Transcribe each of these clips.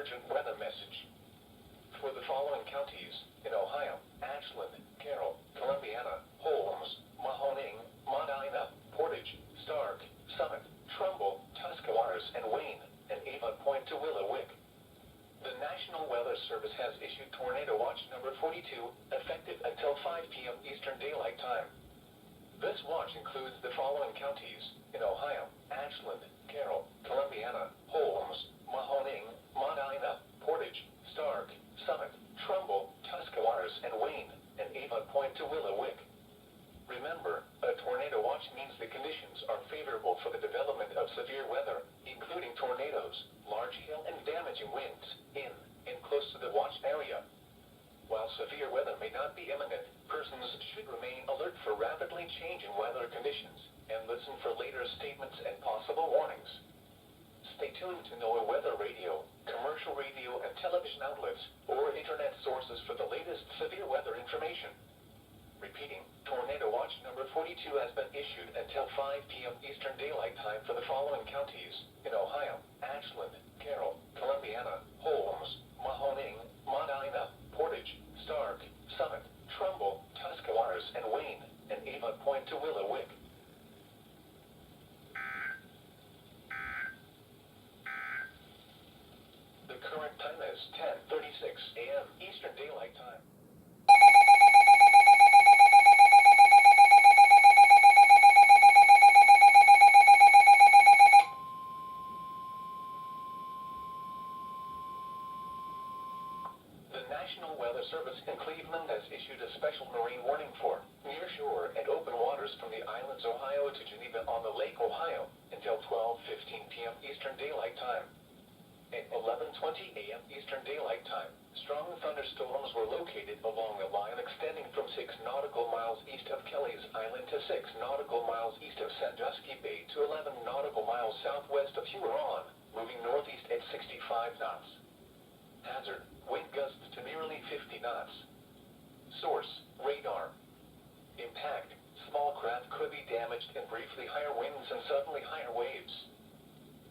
urgent weather message. For the following counties in Ohio: Ashland, Carroll, Columbiana, Holmes, Mahoning, Medina, Portage, Stark, Summit, Trumbull, Tuscarawas, and Wayne, and Avon Point to Willowick. The National Weather Service has issued Tornado Watch number 42, effective until 5 p.m. Eastern Daylight Time. This watch includes the following counties in Ohio: Ashland, Carroll, Columbiana, Holmes, Mahoning, Medina, Portage, Stark, Summit, Trumbull, Tuscarawas, and Wayne, and Avon Point to Willowick. Remember, a tornado watch means the conditions are favorable for the development of severe weather, including tornadoes, large hail, and damaging winds, in and close to the watch area. While severe weather may not be imminent, persons should remain alert for rapidly changing weather conditions, and listen for later statements and possible warnings. Stay tuned to NOAA weather radio, commercial radio and television outlets, or internet sources for the latest severe weather information. Repeating, Tornado Watch number 42 has been issued until 5 p.m. Eastern Daylight Time for the following counties in Ohio: Ashland, Carroll, Columbiana, Holmes, Mahoning, Medina, Portage, Stark, Summit, Trumbull, Tuscarawas, and Wayne, and Avon Point to Willowick. The current time is 10:36 a.m. Eastern Daylight Time. The National Weather Service in Cleveland has issued a special marine warning for nearshore and open waters from the islands Ohio to Geneva on the Lake Ohio until 12:15 p.m. Eastern Daylight Time. At 11:20 a.m. Eastern Daylight Time, strong thunderstorms were located along a line extending from 6 nautical miles east of Kelly's Island to 6 nautical miles east of Sandusky Bay to 11 nautical miles southwest of Huron, moving northeast at 65 knots. Hazard: wind gusts to nearly 50 knots. Source: radar. Impact: small craft could be damaged and briefly higher winds and suddenly higher waves.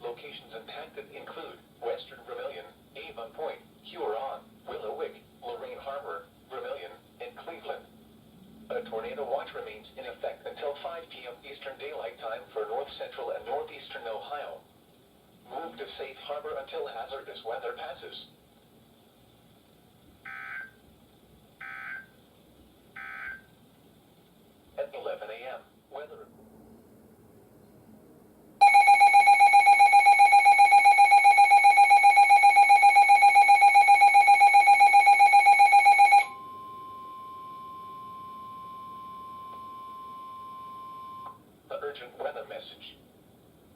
Locations impacted include Western Vermilion, Avon Point, Huron, Willowick, Lorraine Harbor, Vermilion, and Cleveland. A tornado watch remains in effect until 5 p.m. Eastern Daylight Time for north central and northeastern Ohio. Move to safe harbor until hazardous weather passes. At 11 a.m., weather. Urgent weather message.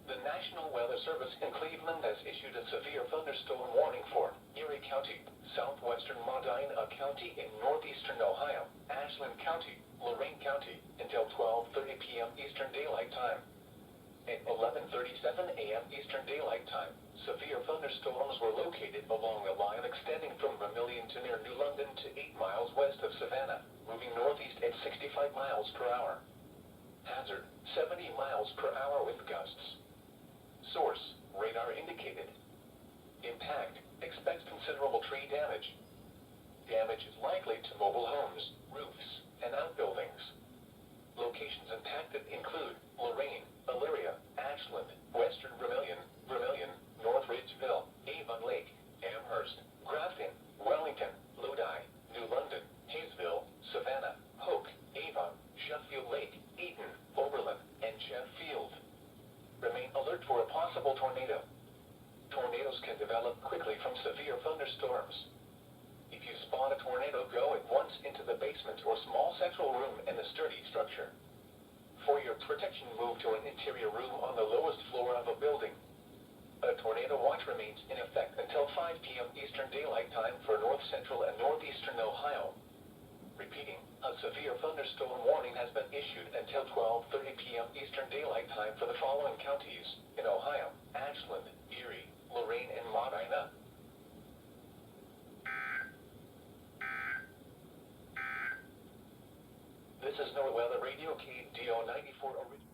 The National Weather Service in Cleveland has issued a severe thunderstorm warning for Erie County, southwestern Medina County in northeastern Ohio, Ashland County, Lorraine County, until 12:30 p.m. Eastern Daylight Time. At 11:37 a.m. Eastern Daylight Time, severe thunderstorms were located along a line extending from Vermilion to near New London to 8 miles west of Savannah, moving northeast at 65 miles per hour. Hazard: 70 miles per hour wind gusts. Source: radar indicated. Impact: expects considerable tree damage. Damage is likely to mobile homes, roofs, and outbuildings. Locations impacted include Lorraine, Elyria, Ashland, Western Vermilion, North Ridgeville, Avon Lake, Amherst, Grafton, Wellington, Lodi, New London, Hayesville, Savannah, Hoke, Avon, Sheffield Lake, Eaton, Oberlin, and Sheffield. Remain alert for a possible tornado. Tornadoes can develop quickly from severe thunderstorms. If you spot a tornado, go at once into the basement or small central room in the sturdy structure. For your protection, move to an interior room on the lowest floor of a building. A tornado watch remains in effect until 5 p.m. Eastern Daylight Time for north central and northeastern Ohio. Repeating, a severe thunderstorm warning has been issued until 12:30 p.m. Eastern Daylight Time for the following counties in Ohio: Ashland, Erie, Lorraine, and Medina. This is NOAA Weather Radio KDO 94 original.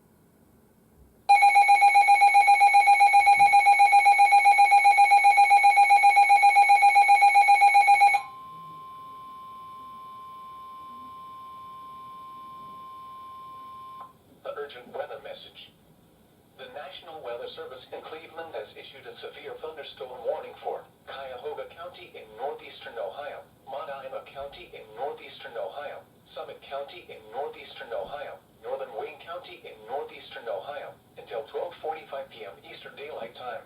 issued a severe thunderstorm warning for Cuyahoga County in northeastern Ohio, Medina County in northeastern Ohio, Summit County in northeastern Ohio, northern Wayne County in northeastern Ohio, until 12:45 p.m. Eastern Daylight Time.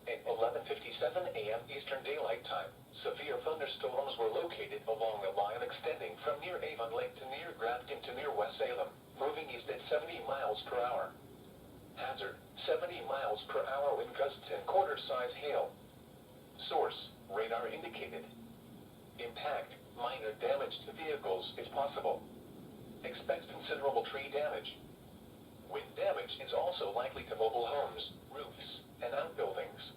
At 11:57 a.m. Eastern Daylight Time, severe thunderstorms were located along a line extending from near Avon Lake to near Grafton to near West Salem, moving east at 70 miles per hour. Hazard, 70 miles per hour wind gusts and quarter-size hail. Source, radar indicated. Impact, minor damage to vehicles is possible. Expect considerable tree damage. Wind damage is also likely to mobile homes, roofs, and outbuildings.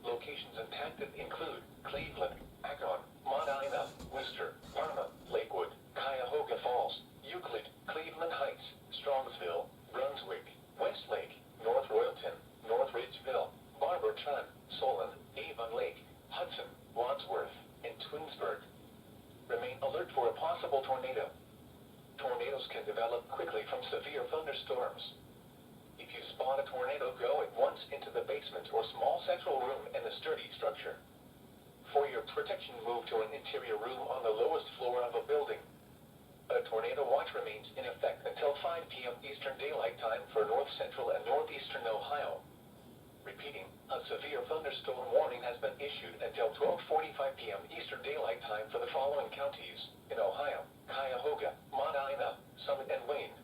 Locations impacted include Cleveland, Akron, Medina, Worcester, Parma, Lakewood, Cuyahoga Falls, Euclid, Cleveland Heights, Strongsville, Brunswick, Westlake, North Royalton, North Ridgeville, Barberton, Solon, Avon Lake, Hudson, Wadsworth, and Twinsburg. Remain alert for a possible tornado. Tornadoes can develop quickly from severe thunderstorms. If you spot a tornado, go at once into the basement or small central room in a sturdy structure. For your protection, move to an interior room on the lowest floor of a building. A tornado watch remains in effect until 5 p.m. Eastern Daylight Time for north central and northeastern Ohio. Repeating, a severe thunderstorm warning has been issued until 12:45 p.m. Eastern Daylight Time for the following counties in Ohio: Cuyahoga, Medina, Summit, and Wayne.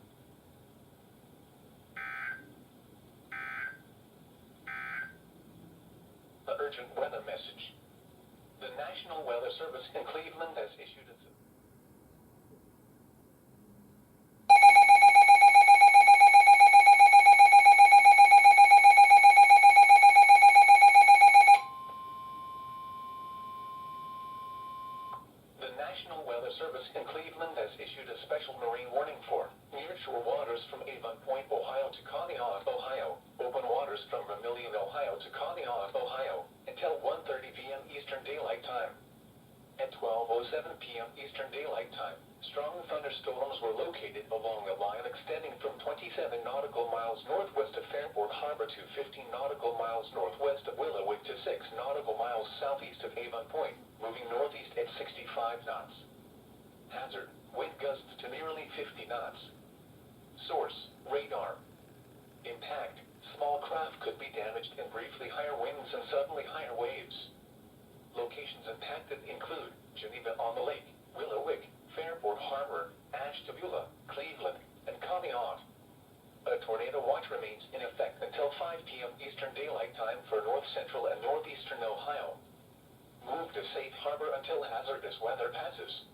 The urgent weather message. The National Weather Service in Cleveland has issued a National Weather Service in Cleveland has issued a special marine warning for nearshore waters from Avon Point, Ohio to Conneaut, Ohio, open waters from Vermilion, Ohio to Conneaut, Ohio, until 1:30 p.m. Eastern Daylight Time. At 12:07 p.m. Eastern Daylight Time, strong thunderstorms were located along a line extending from 27 nautical miles northwest of Fairport Harbor to 15 nautical miles northwest of Willowick to 6 nautical miles southeast of Avon Point, moving northeast at 65 knots. Hazard, wind gusts to nearly 50 knots. Source, radar. Impact, small craft could be damaged and briefly higher winds and suddenly higher waves. Locations impacted include Geneva on the Lake, Willowick, Fairport Harbor, Ashtabula, Cleveland, and Conneaut. A tornado watch remains in effect until 5 p.m. Eastern Daylight Time for north central and northeastern Ohio. Move to safe harbor until hazardous weather passes.